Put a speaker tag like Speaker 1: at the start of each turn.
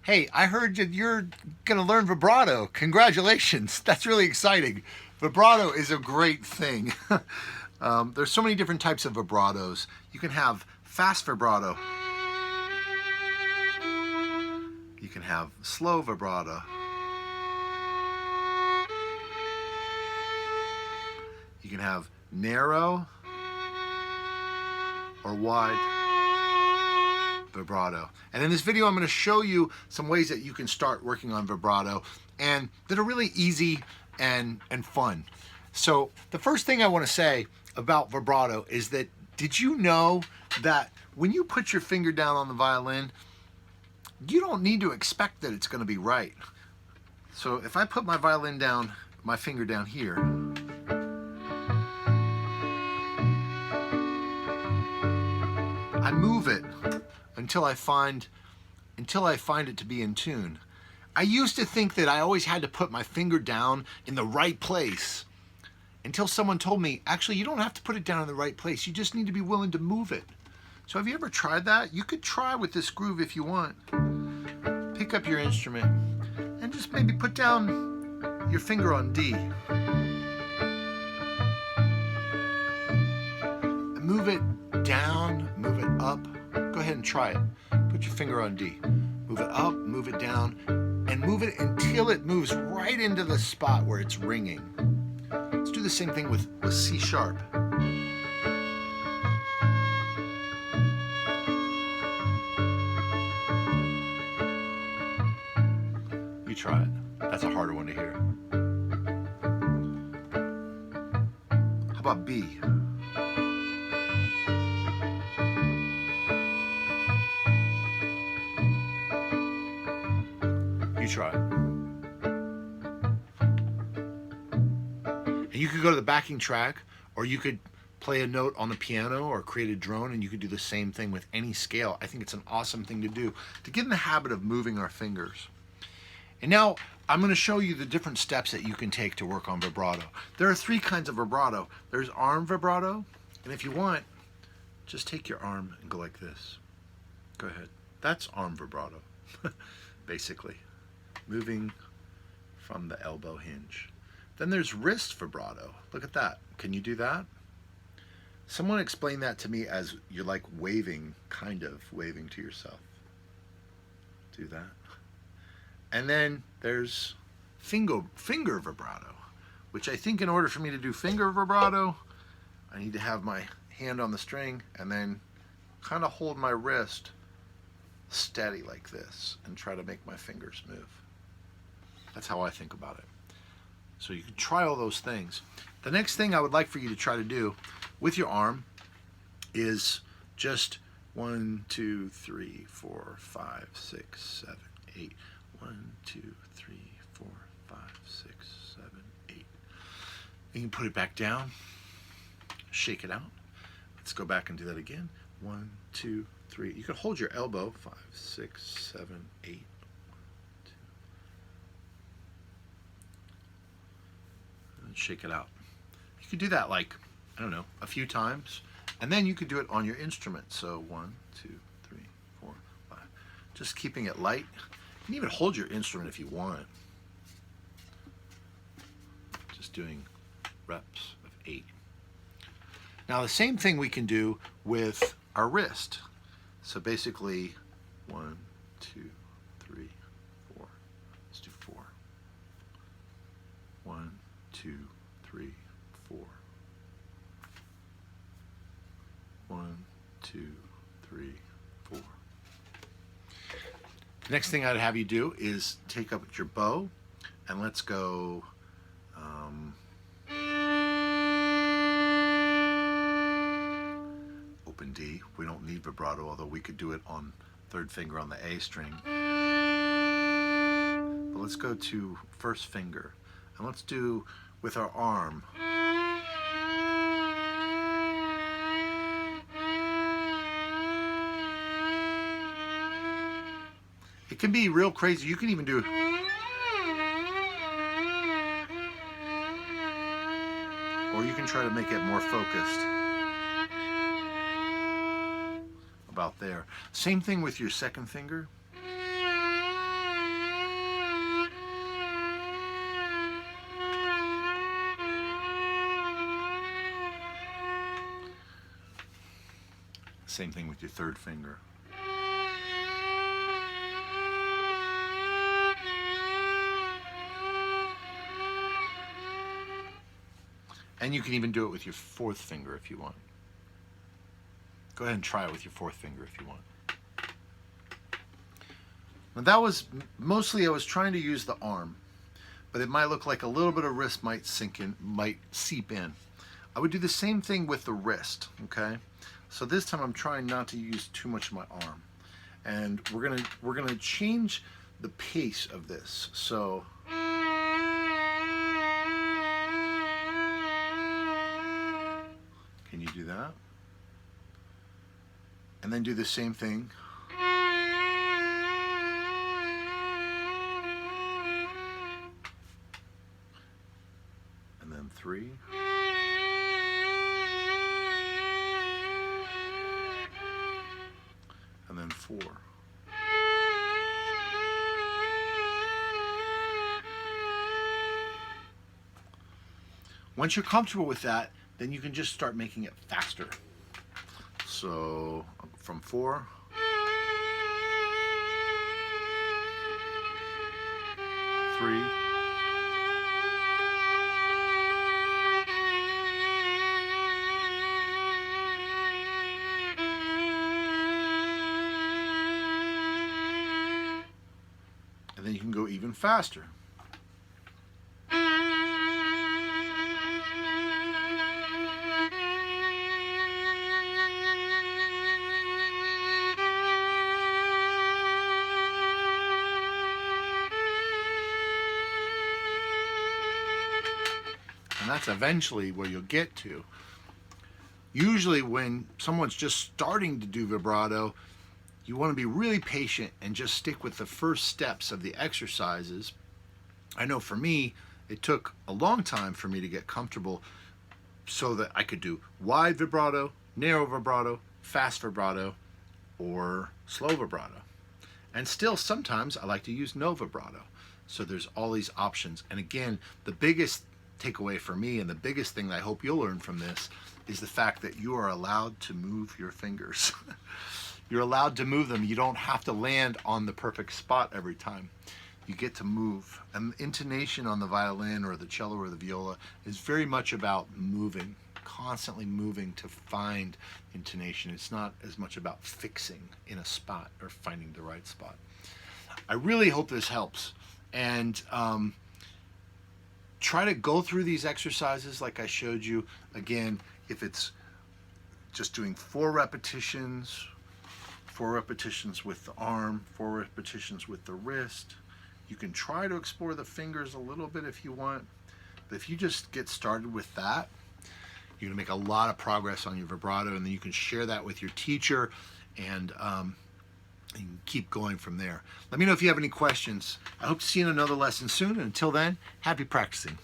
Speaker 1: Hey, I heard that you're going to learn vibrato. Congratulations. That's really exciting. Vibrato is a great thing. There's so many different types of vibratos. You can have fast vibrato. You can have slow vibrato. You can have narrow or wide vibrato. And in this video, I'm going to show you some ways that you can start working on vibrato and that are really easy and fun. So the first thing I want to say about vibrato is that, did you know that when you put your finger down on the violin, you don't need to expect that it's going to be right. So if I put my violin down, my finger down here, I move it until I find it to be in tune. I used to think that I always had to put my finger down in the right place until someone told me, actually, you don't have to put it down in the right place. You just need to be willing to move it. So have you ever tried that? You could try with this groove if you want. Pick up your instrument and just maybe put down your finger on D. And move it down, move it up. Go ahead and try it. Put your finger on D. Move it up, move it down, and move it until it moves right into the spot where it's ringing. Let's do the same thing with C sharp. You try it. That's a harder one to hear. How about B? You try it. And you could go to the backing track, or you could play a note on the piano or create a drone, and you could do the same thing with any scale. I think it's an awesome thing to do, to get in the habit of moving our fingers. And now I'm going to show you the different steps that you can take to work on vibrato. There are three kinds of vibrato. There's arm vibrato, and if you want, just take your arm and go like this. Go ahead. That's arm vibrato, basically. Moving from the elbow hinge. Then there's wrist vibrato. Look at that. Can you do that? Someone explained that to me as you're like waving, kind of waving to yourself. Do that. And then there's finger vibrato, which I think in order for me to do finger vibrato, I need to have my hand on the string and then kind of hold my wrist steady like this and try to make my fingers move. That's how I think about it. So you can try all those things. The next thing I would like for you to try to do with your arm is just 1, 2, 3, 4, 5, 6, 7, 8. 1, 2, 3, 4, 5, 6, 7, 8. You can put it back down, shake it out. Let's go back and do that again. 1, 2, 3. You can hold your elbow. 5, 6, 7, 8. Shake it out. You could do that like, I don't know, a few times, and then you could do it on your instrument. So 1, 2, 3, 4, 5. Just keeping it light. You can even hold your instrument if you want. Just doing reps of 8. Now the same thing we can do with our wrist. So basically 1, 2, 3, 4. Let's do 4. 1, 2, 3, 4. 1, 2, 3, 4. The next thing I'd have you do is take up your bow and let's go open D. We don't need vibrato, although we could do it on third finger on the A string. But let's go to first finger. And let's do with our arm. It can be real crazy. You can even do or you can try to make it more focused. About there. Same thing with your second finger. Same thing with your third finger. And you can even do it with your fourth finger if you want. Go ahead and try it with your fourth finger if you want. Now that was mostly, I was trying to use the arm, but it might look like a little bit of wrist might sink in, might seep in. I would do the same thing with the wrist, okay? So this time I'm trying not to use too much of my arm. And we're gonna change the pace of this. So can you do that? And then do the same thing. And then 3. And then 4. Once you're comfortable with that, then you can just start making it faster. So from 4, 3, and then you can go even faster. And that's eventually where you'll get to. Usually when someone's just starting to do vibrato, you want to be really patient and just stick with the first steps of the exercises. I know for me, it took a long time for me to get comfortable so that I could do wide vibrato, narrow vibrato, fast vibrato, or slow vibrato. And still sometimes I like to use no vibrato. So there's all these options. And again, the biggest takeaway for me, and the biggest thing that I hope you'll learn from this, is the fact that you are allowed to move your fingers. You're allowed to move them. You don't have to land on the perfect spot every time. You get to move. And intonation on the violin or the cello or the viola is very much about moving, constantly moving to find intonation. It's not as much about fixing in a spot or finding the right spot. I really hope this helps. And try to go through these exercises like I showed you. Again, if it's just doing 4 repetitions with the arm, 4 repetitions with the wrist. You can try to explore the fingers a little bit if you want, but if you just get started with that, you're gonna make a lot of progress on your vibrato, and then you can share that with your teacher, and you can keep going from there. Let me know if you have any questions. I hope to see you in another lesson soon, and until then, happy practicing.